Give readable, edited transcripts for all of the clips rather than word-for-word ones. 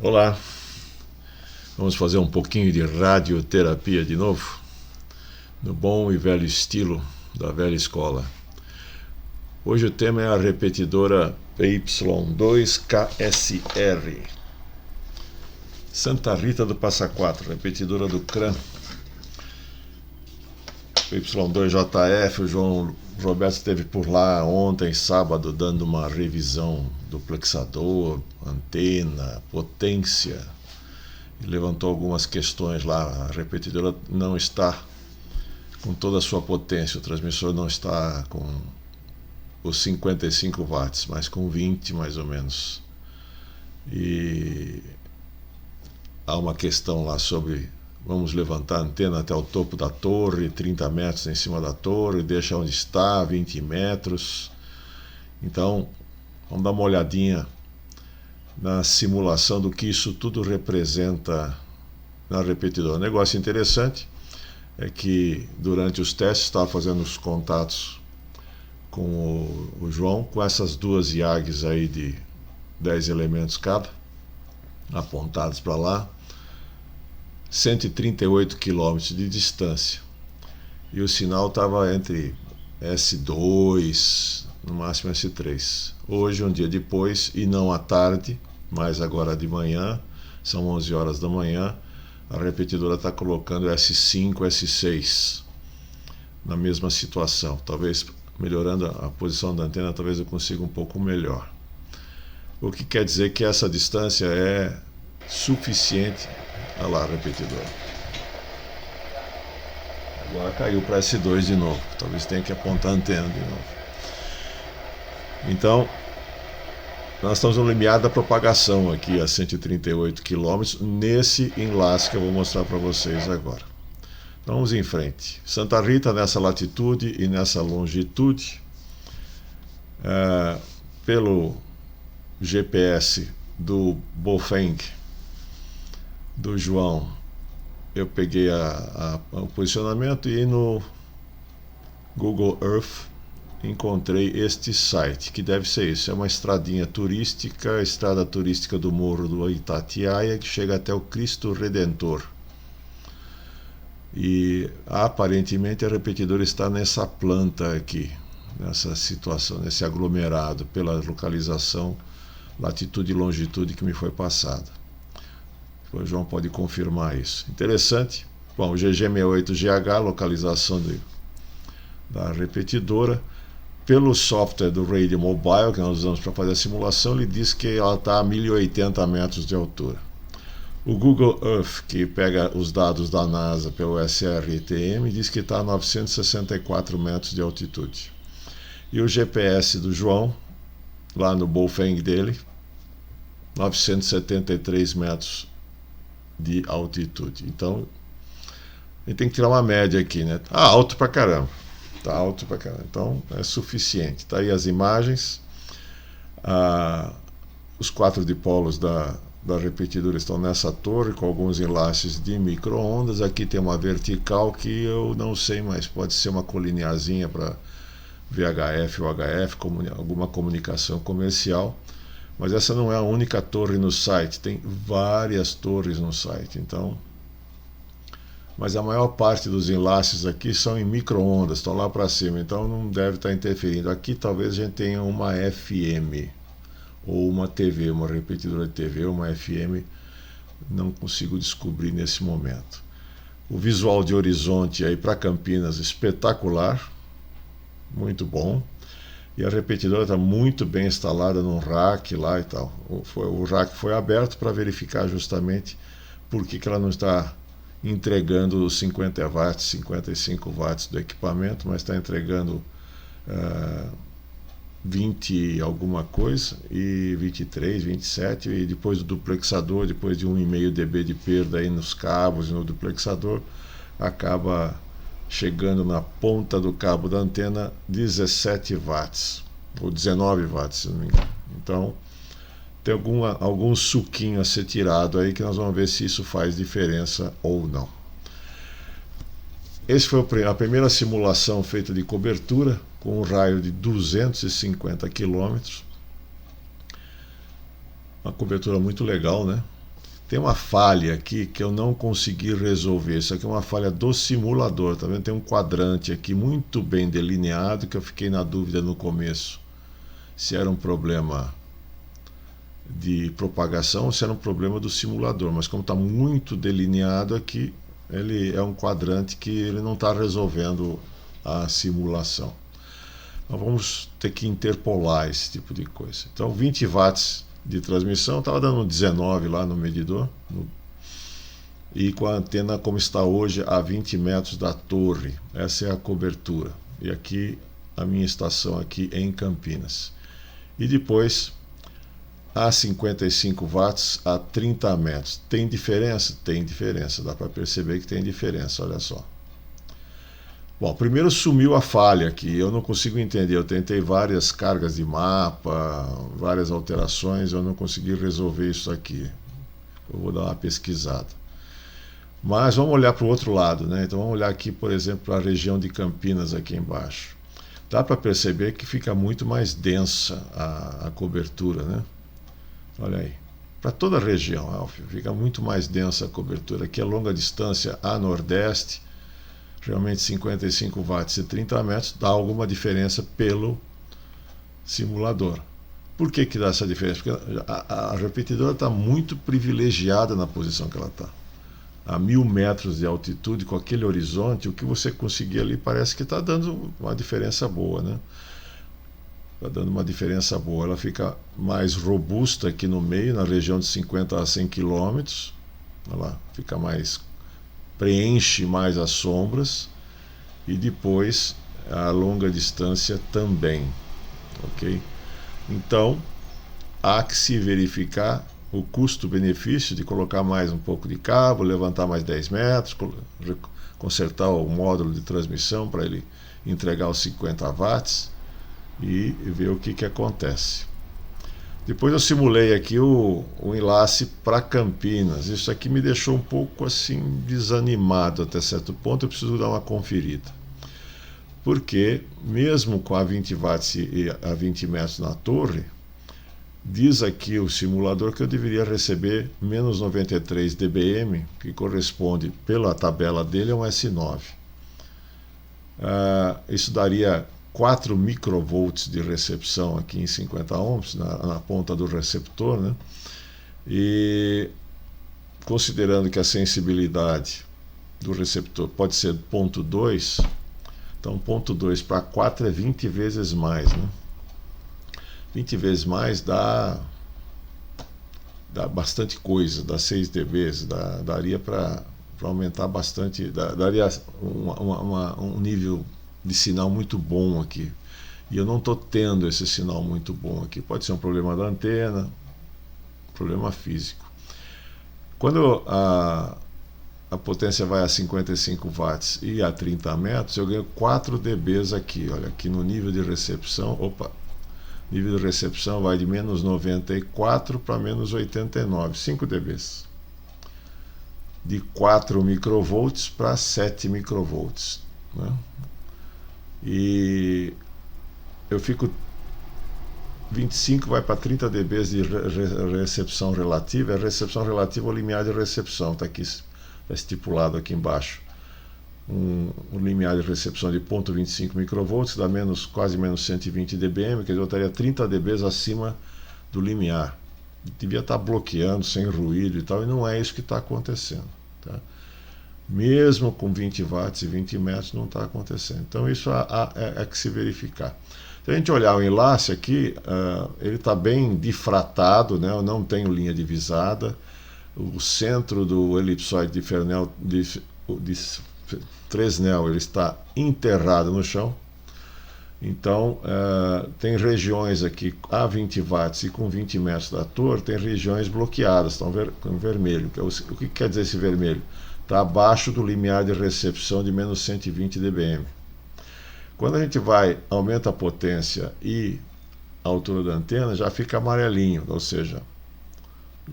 Olá, vamos fazer um pouquinho de radioterapia de novo, no bom e velho estilo da velha escola. Hoje o tema é a repetidora PY2KSR, Santa Rita do Passa Quatro, repetidora do CRAN. Y2JF, o João Roberto esteve por lá ontem, sábado, dando uma revisão do plexador, antena, potência, e levantou algumas questões lá. A repetidora não está com toda a sua potência, o transmissor não está com os 55 watts, mas com 20 mais ou menos. E há uma questão lá sobre: vamos levantar a antena até o topo da torre, 30 metros em cima da torre, deixa onde está, 20 metros. Então, vamos dar uma olhadinha na simulação do que isso tudo representa na repetidora. Um negócio interessante é que durante os testes estava fazendo os contatos com o João, com essas duas IAGs aí de 10 elementos cada, apontados para lá, 138 km de distância, e o sinal estava entre S2, no máximo S3. Hoje, um dia depois, e não à tarde, mas agora de manhã, são 11 horas da manhã, a repetidora está colocando S5, S6 na mesma situação. Talvez melhorando a posição da antena, talvez eu consiga um pouco melhor, o que quer dizer que essa distância é suficiente. Olha lá a repetidora. Agora caiu para S2 de novo. Talvez tenha que apontar a antena de novo. Então, nós estamos no limiar da propagação aqui a 138 km nesse enlace que eu vou mostrar para vocês agora. Então vamos em frente. Santa Rita nessa latitude e nessa longitude, pelo GPS do Bofeng, do João, eu peguei o posicionamento, e no Google Earth encontrei este site, que deve ser isso. É uma estradinha turística, a estrada turística do Morro do Itatiaia, que chega até o Cristo Redentor. E aparentemente a repetidora está nessa planta aqui, nessa situação, nesse aglomerado, pela localização, latitude e longitude que me foi passada. O João pode confirmar isso. Interessante. Bom, o GG68GH, localização da repetidora. Pelo software do Radio Mobile, que nós usamos para fazer a simulação, ele diz que ela está a 1080 metros de altura. O Google Earth, que pega os dados da NASA pelo SRTM, diz que está a 964 metros de altitude. E o GPS do João, lá no Bofeng dele, 973 metros de altitude. Então, a gente tem que tirar uma média aqui, né? Alto pra caramba. Tá alto pra caramba. Então, é suficiente. Tá aí as imagens. Os 4 dipolos da repetidora estão nessa torre, com alguns enlaces de micro-ondas. Aqui tem uma vertical que eu não sei, mas pode ser uma colinearzinha para VHF ou HF, alguma comunicação comercial. Mas essa não é a única torre no site, tem várias torres no site. Então, mas a maior parte dos enlaces aqui são em micro-ondas, estão lá para cima, então não deve estar interferindo. Aqui talvez a gente tenha uma FM ou uma TV, uma repetidora de TV, uma FM, não consigo descobrir nesse momento. O visual de horizonte aí para Campinas, espetacular, muito bom. E a repetidora está muito bem instalada num rack lá e tal. O rack foi aberto para verificar justamente por que ela não está entregando os 50 watts, 55 watts do equipamento, mas está entregando 20 alguma coisa, e 23, 27, e depois do duplexador, depois de 1,5 dB de perda aí nos cabos e no duplexador, acaba chegando na ponta do cabo da antena 17 watts, ou 19 watts, se não me engano. Então, tem algum suquinho a ser tirado aí, que nós vamos ver se isso faz diferença ou não. Essa foi a primeira simulação feita de cobertura, com um raio de 250 km. Uma cobertura muito legal, né? Tem uma falha aqui que eu não consegui resolver. Isso aqui é uma falha do simulador, tá vendo? Tem um quadrante aqui muito bem delineado que eu fiquei na dúvida no começo se era um problema de propagação ou se era um problema do simulador, mas como está muito delineado aqui, ele é um quadrante que ele não está resolvendo a simulação. Então vamos ter que interpolar esse tipo de coisa. Então 20 watts de transmissão, estava dando 19 lá no medidor, e com a antena como está hoje a 20 metros da torre. Essa é a cobertura, e aqui a minha estação aqui em Campinas. E depois a 55 watts a 30 metros. Tem diferença? Tem diferença, dá para perceber que tem diferença, olha só. Bom, primeiro sumiu a falha aqui, eu não consigo entender, eu tentei várias cargas de mapa, várias alterações, eu não consegui resolver isso aqui. Eu vou dar uma pesquisada. Mas vamos olhar para o outro lado, né? Então vamos olhar aqui, por exemplo, para a região de Campinas aqui embaixo. Dá para perceber que fica muito mais densa a cobertura, né? Olha aí. Para toda a região, Alfio, fica muito mais densa a cobertura. Aqui é longa distância a nordeste, realmente 55 watts e 30 metros, dá alguma diferença pelo simulador. Por que dá essa diferença? Porque a repetidora está muito privilegiada na posição que ela está. A 1000 metros de altitude, com aquele horizonte, o que você conseguir ali parece que está dando uma diferença boa, né? Está dando uma diferença boa. Ela fica mais robusta aqui no meio, na região de 50 a 100 km. Olha lá, fica mais, preenche mais as sombras, e depois a longa distância também, ok? Então há que se verificar o custo-benefício de colocar mais um pouco de cabo, levantar mais 10 metros, consertar o módulo de transmissão para ele entregar os 50 watts e ver o que acontece. Depois eu simulei aqui o enlace para Campinas. Isso aqui me deixou um pouco assim desanimado até certo ponto. Eu preciso dar uma conferida, porque mesmo com a 20 watts e a 20 metros na torre, diz aqui o simulador que eu deveria receber menos 93 dBm, que corresponde pela tabela dele a um S9. Isso daria 4 microvolts de recepção aqui em 50 ohms na ponta do receptor, né? E considerando que a sensibilidade do receptor pode ser 0,2, então 0,2 para 4 é 20 vezes mais, né? 20 vezes mais dá bastante coisa, dá 6 dB, daria para aumentar bastante, daria um nível de sinal muito bom aqui, e eu não estou tendo esse sinal muito bom aqui. Pode ser um problema da antena, problema físico. Quando a potência vai a 55 watts e a 30 metros, eu ganho 4 dBs aqui, olha, aqui no nível de recepção. Nível de recepção vai de menos 94 para menos 89, 5 dBs. De 4 microvolts para 7 microvolts, né? E eu fico 25 vai para 30 dBs de recepção relativa. A recepção relativa ao limiar de recepção, está aqui, está estipulado aqui embaixo. Um limiar de recepção de 0,25 microvolts dá quase menos 120 dBm, quer dizer, eu estaria 30 dBs acima do limiar. Devia estar bloqueando, sem ruído e tal, e não é isso que está acontecendo, tá? Mesmo com 20 watts e 20 metros não está acontecendo. Então isso é que se verificar. Se a gente olhar o enlace aqui, ele está bem difratado, né? Eu não tenho linha divisada. O centro do elipsoide de Fresnel ele está enterrado no chão. Então tem regiões aqui a 20 watts e com 20 metros da torre, tem regiões bloqueadas, estão com vermelho. O que quer dizer esse vermelho? Está abaixo do limiar de recepção de menos 120 dBm. Quando a gente aumenta a potência e a altura da antena, já fica amarelinho, ou seja,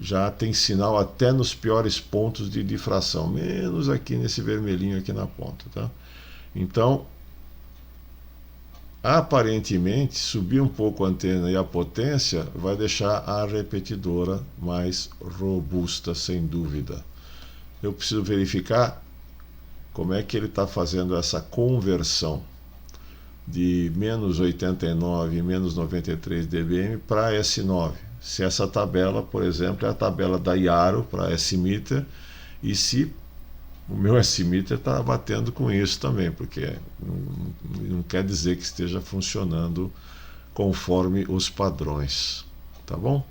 já tem sinal até nos piores pontos de difração, menos aqui nesse vermelhinho aqui na ponta, tá? Então, Aparentemente, subir um pouco a antena e a potência vai deixar a repetidora mais robusta, sem dúvida. Eu preciso verificar como é que ele está fazendo essa conversão de menos 89 e menos 93 dBm para S9. Se essa tabela, por exemplo, é a tabela da Yaro para S-Meter, e se o meu S-Meter está batendo com isso também, porque não quer dizer que esteja funcionando conforme os padrões, tá bom?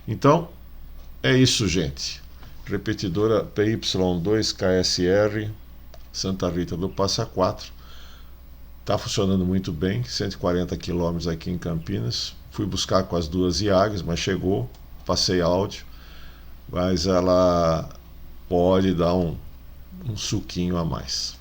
Então, é isso, gente. Repetidora PY2KSR Santa Rita do Passa Quatro. Está funcionando muito bem, 140 km aqui em Campinas. Fui buscar com as duas IAGs, mas chegou, passei áudio, mas ela pode dar um suquinho a mais.